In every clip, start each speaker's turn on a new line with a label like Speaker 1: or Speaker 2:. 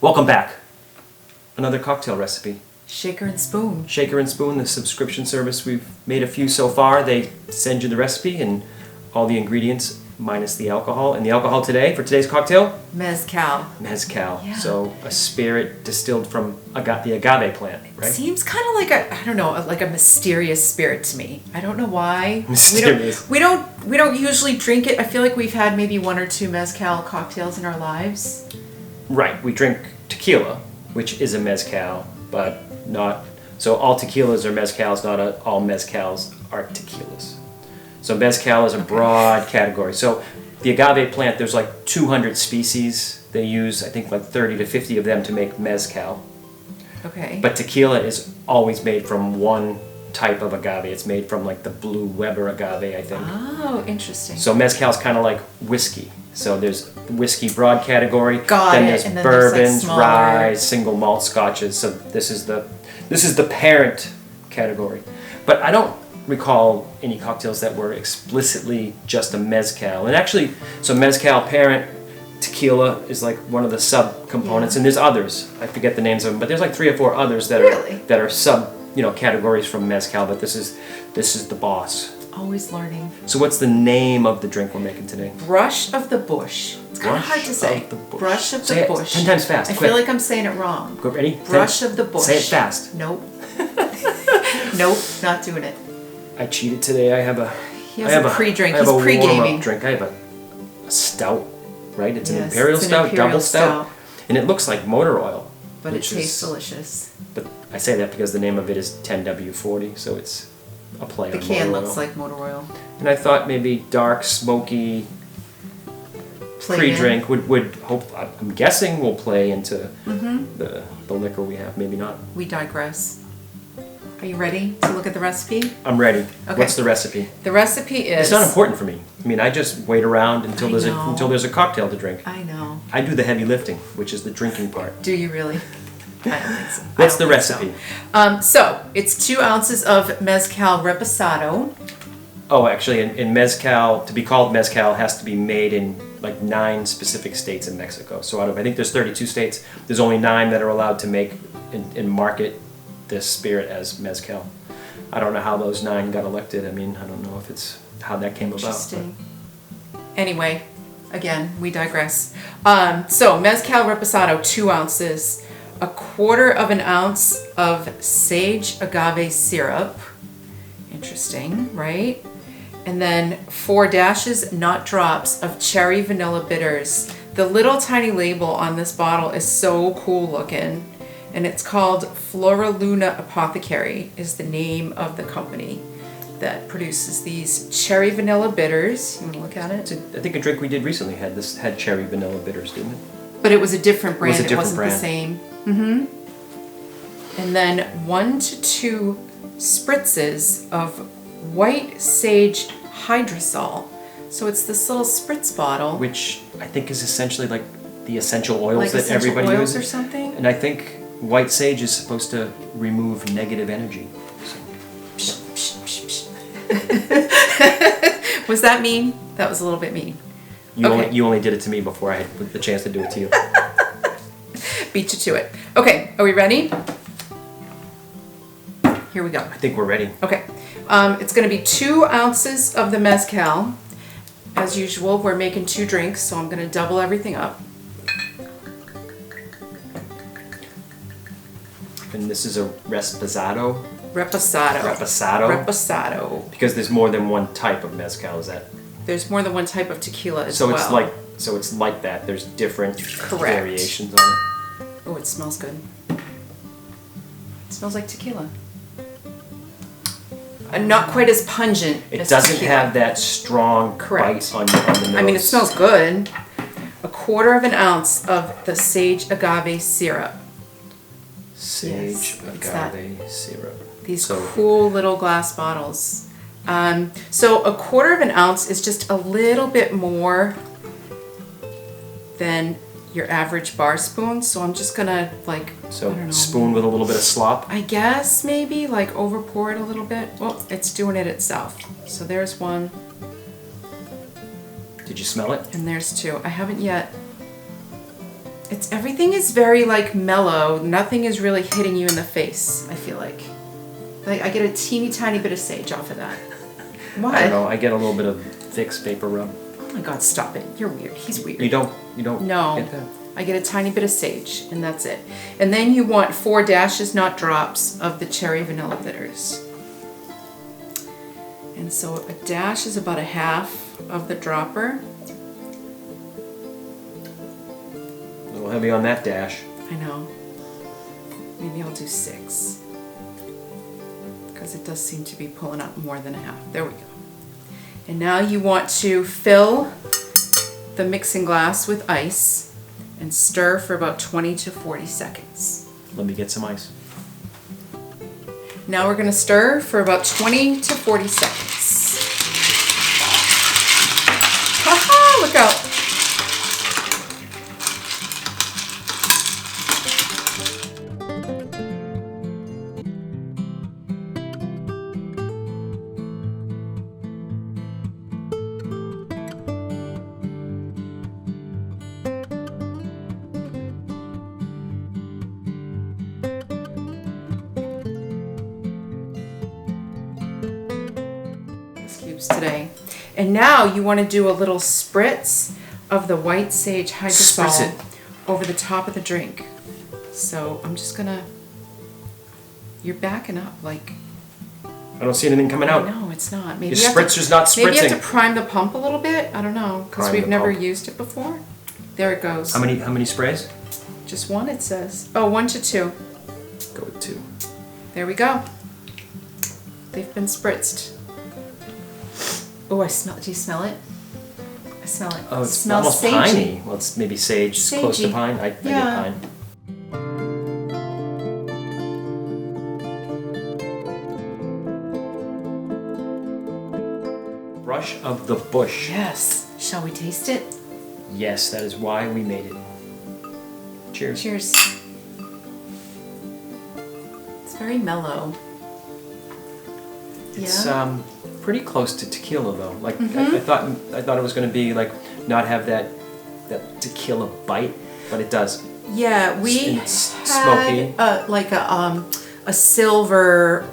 Speaker 1: Welcome back. Another cocktail recipe.
Speaker 2: Shaker and Spoon.
Speaker 1: Shaker and Spoon, the subscription service. We've made a few so far. They send you the recipe and all the ingredients minus the alcohol. And the alcohol today, for today's cocktail?
Speaker 2: Mezcal.
Speaker 1: Mezcal.
Speaker 2: Yeah.
Speaker 1: So a spirit distilled from the agave plant, right?
Speaker 2: It seems kind of like like a mysterious spirit to me. I don't know why.
Speaker 1: Mysterious.
Speaker 2: We don't usually drink it. I feel like we've had maybe one or two Mezcal cocktails in our lives.
Speaker 1: Right. We drink tequila, which is a mezcal, but not... So all tequilas are mezcals, not all mezcals are tequilas. So mezcal is a broad category. So the agave plant, there's like 200 species. They use, I think, like 30 to 50 of them to make mezcal.
Speaker 2: Okay.
Speaker 1: But tequila is always made from one type of agave. It's made from like the blue Weber agave, I think.
Speaker 2: Oh, interesting.
Speaker 1: So mezcal is kind of like whiskey. So there's whiskey broad category.
Speaker 2: Got
Speaker 1: then
Speaker 2: it.
Speaker 1: there's
Speaker 2: And then
Speaker 1: bourbons,
Speaker 2: there's like smaller...
Speaker 1: rye, single malt scotches. So this is the parent category. But I don't recall any cocktails that were explicitly just a mezcal. And actually, so mezcal parent, tequila is like one of the sub-components, and there's others. I forget the names of them, but there's like 3 or 4 others that are sub, categories from mezcal. But this is the boss.
Speaker 2: Always learning.
Speaker 1: So what's the name of the drink we're making today?
Speaker 2: Brush of the Bush. It's kind of hard to say. Brush of the Bush.
Speaker 1: 10 times fast.
Speaker 2: I
Speaker 1: quick.
Speaker 2: feel like I'm saying it wrong.
Speaker 1: Go, ready?
Speaker 2: Brush of the Bush.
Speaker 1: Say it fast.
Speaker 2: Nope. Nope, not doing it.
Speaker 1: I cheated today.
Speaker 2: He has a pre-drink. He's pre-gaming.
Speaker 1: Warm-up drink. I have a stout, right? It's an imperial stout, double stout, and it looks like motor oil.
Speaker 2: But it tastes delicious.
Speaker 1: But I say that because the name of it is 10W40, so it's a play on motor oil.
Speaker 2: The can looks like motor oil.
Speaker 1: And I thought maybe dark, smoky pre-drink would hope. I'm guessing will play into the liquor we have. Maybe not.
Speaker 2: We digress. Are you ready to look at the recipe?
Speaker 1: I'm ready.
Speaker 2: Okay.
Speaker 1: What's the recipe?
Speaker 2: The recipe is...
Speaker 1: It's not important for me. I mean, I just wait around until there's a cocktail to drink.
Speaker 2: I know.
Speaker 1: I do the heavy lifting, which is the drinking part.
Speaker 2: Do you really? I don't think so.
Speaker 1: What's the recipe?
Speaker 2: So it's 2 ounces of Mezcal reposado.
Speaker 1: Oh, actually, in mezcal, to be called mezcal, has to be made in like 9 specific states in Mexico. So I think there's 32 states. There's only 9 that are allowed to make and market this spirit as mezcal. I don't know how those 9 got elected. I mean, I don't know if it's how that came about.
Speaker 2: Interesting. Anyway, again, we digress. So Mezcal reposado, 2 ounces, 1/4 ounce of sage agave syrup. Interesting, right? And then 4 dashes, not drops, of cherry vanilla bitters. The little tiny label on this bottle is so cool looking. And it's called FloraLuna Apothecary is the name of the company that produces these cherry vanilla bitters. You want to look at it?
Speaker 1: I think a drink we did recently had cherry vanilla bitters, didn't it?
Speaker 2: But it was a different brand.
Speaker 1: It
Speaker 2: wasn't the same. And then 1 to 2 spritzes of white sage hydrosol. So it's this little spritz bottle,
Speaker 1: which I think is essentially like the essential oils
Speaker 2: like
Speaker 1: that everybody uses,
Speaker 2: or something.
Speaker 1: And I think white sage is supposed to remove negative energy. So.
Speaker 2: Was that mean? That was a little bit mean.
Speaker 1: You only did it to me before I had the chance to do it to you.
Speaker 2: Beat you to it. Okay, are we ready? Here we go.
Speaker 1: I think we're ready.
Speaker 2: Okay. It's going to be 2 ounces of the mezcal. As usual, we're making 2 drinks, so I'm going to double everything up.
Speaker 1: And this is a reposado?
Speaker 2: Reposado.
Speaker 1: Reposado?
Speaker 2: Reposado.
Speaker 1: Because there's more than one type of mezcal, is that?
Speaker 2: There's more than one type of tequila as well.
Speaker 1: So it's like that. There's different variations on it.
Speaker 2: Oh, it smells good. It smells like tequila. Not quite as pungent
Speaker 1: It
Speaker 2: as
Speaker 1: doesn't
Speaker 2: tequila.
Speaker 1: have that strong bite on the nose.
Speaker 2: I mean, it smells good. 1/4 ounce of the sage agave syrup.
Speaker 1: Sage agave syrup.
Speaker 2: These cool little glass bottles. So 1/4 ounce is just a little bit more than your average bar spoon. So I'm just gonna
Speaker 1: spoon with a little bit of slop.
Speaker 2: I guess maybe like over pour it a little bit. Well, it's doing it itself. So there's 1.
Speaker 1: Did you smell it?
Speaker 2: And there's 2. I haven't yet. Everything is very like mellow. Nothing is really hitting you in the face, I feel like. Like I get a teeny tiny bit of sage off of that. What?
Speaker 1: I don't know. I get a little bit of Vicks vapor rub.
Speaker 2: Oh my God, stop it. You're weird. He's weird.
Speaker 1: You don't
Speaker 2: No.
Speaker 1: get that?
Speaker 2: I get a tiny bit of sage, and that's it. And then you want 4 dashes, not drops, of the cherry vanilla bitters. And so a dash is about a half of the dropper.
Speaker 1: A little heavy on that dash.
Speaker 2: I know. Maybe I'll do 6. Because it does seem to be pulling up more than a half. There we go. And now you want to fill the mixing glass with ice and stir for about 20 to 40 seconds.
Speaker 1: Let me get some ice.
Speaker 2: Now we're going to stir for about 20 to 40 seconds. Ha-ha! Look out! Today. And now you want to do a little spritz of the white sage hydrosol over the top of the drink. So I'm just gonna, you're backing up like.
Speaker 1: I don't see anything coming out.
Speaker 2: No, it's not. Maybe
Speaker 1: Your spritzer's not spritzing.
Speaker 2: Maybe you have to prime the pump a little bit. I don't know, because we've never used it before. There it goes.
Speaker 1: How many sprays?
Speaker 2: Just 1, it says. Oh, 1 to 2.
Speaker 1: Go with 2.
Speaker 2: There we go. They've been spritzed. Oh, I smell it. Do you smell it? I smell it.
Speaker 1: Oh, it
Speaker 2: smells
Speaker 1: almost
Speaker 2: sagey.
Speaker 1: piney. Well, it's maybe sage. It's close to
Speaker 2: Sagey.
Speaker 1: pine. I get
Speaker 2: Yeah.
Speaker 1: pine. Brush of the bush.
Speaker 2: Yes. Shall we taste it?
Speaker 1: Yes, that is why we made it. Cheers.
Speaker 2: Cheers. It's very mellow.
Speaker 1: It's
Speaker 2: Yeah.
Speaker 1: pretty close to tequila though. Like I thought it was going to be like not have that tequila bite, but it does.
Speaker 2: Yeah, we
Speaker 1: It's
Speaker 2: had
Speaker 1: smoky.
Speaker 2: like a silver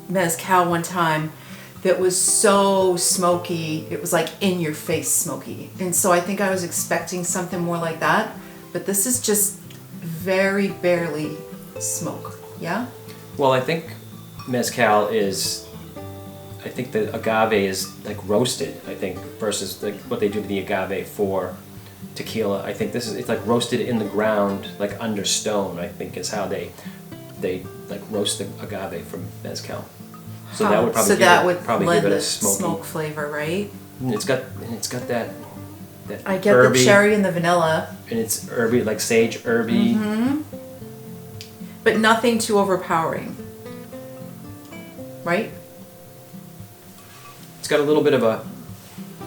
Speaker 2: mezcal one time that was so smoky. It was like in your face smoky. And so I think I was expecting something more like that, but this is just very barely smoke. Yeah?
Speaker 1: Well, I think mezcal is. I think the agave is like roasted. I think versus like what they do to the agave for tequila. I think it's like roasted in the ground, like under stone. I think is how they like roast the agave from mezcal. So that would probably give it a smoky
Speaker 2: smoke flavor, right?
Speaker 1: And it's got that
Speaker 2: I get
Speaker 1: herby,
Speaker 2: the cherry and the vanilla,
Speaker 1: and it's herby, like sage herby.
Speaker 2: but nothing too overpowering. Right?
Speaker 1: It's got a little bit of a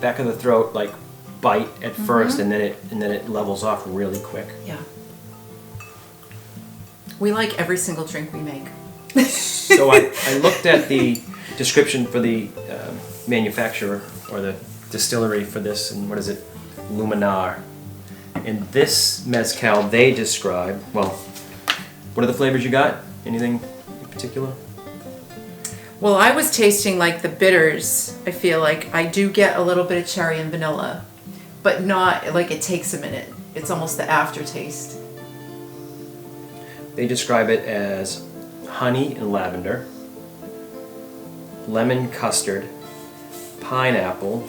Speaker 1: back of the throat like bite at first, and then it levels off really quick.
Speaker 2: Yeah. We like every single drink we make.
Speaker 1: So I looked at the description for the manufacturer or the distillery for this, and what is it? Luminar. And this mezcal they describe, well, what are the flavors you got? Anything in particular?
Speaker 2: Well, I was tasting like the bitters. I feel like I do get a little bit of cherry and vanilla, but not like it takes a minute. It's almost the aftertaste.
Speaker 1: They describe it as honey and lavender, lemon custard, pineapple,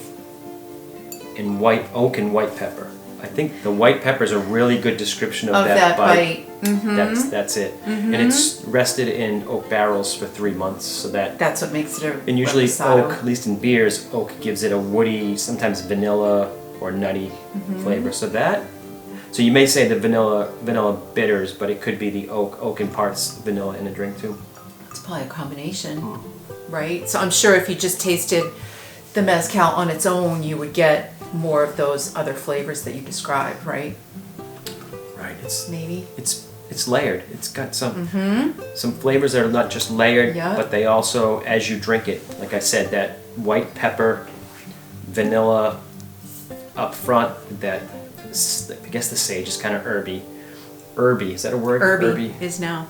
Speaker 1: and white oak and white pepper. I think the white pepper is a really good description of that bite. That's it. And it's rested in oak barrels for 3 months, so
Speaker 2: that's what makes it a
Speaker 1: and usually
Speaker 2: reposado.
Speaker 1: oak, at least in beers, oak gives it a woody, sometimes vanilla or nutty flavor. So you may say the vanilla bitters, but it could be the oak and parts vanilla in a drink too.
Speaker 2: It's probably a combination, right? So I'm sure if you just tasted the mezcal on its own, you would get more of those other flavors that you described, right?
Speaker 1: Right.
Speaker 2: Maybe.
Speaker 1: It's layered. It's got some flavors that are not just layered, but they also, as you drink it, like I said, that white pepper, vanilla up front, that I guess the sage is kind of herby. Herby, is that a word?
Speaker 2: Herby is now.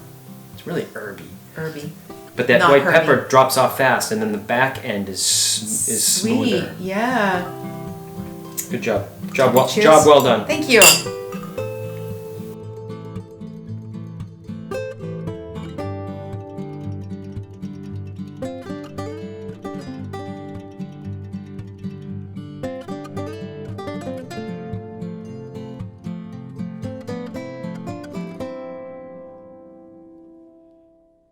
Speaker 1: It's really herby.
Speaker 2: Herby.
Speaker 1: But that
Speaker 2: Not
Speaker 1: white
Speaker 2: herby.
Speaker 1: pepper drops off fast, and then the back end is
Speaker 2: Sweet.
Speaker 1: smoother.
Speaker 2: Yeah.
Speaker 1: Good job.
Speaker 2: Cheers.
Speaker 1: Job well done.
Speaker 2: Thank you.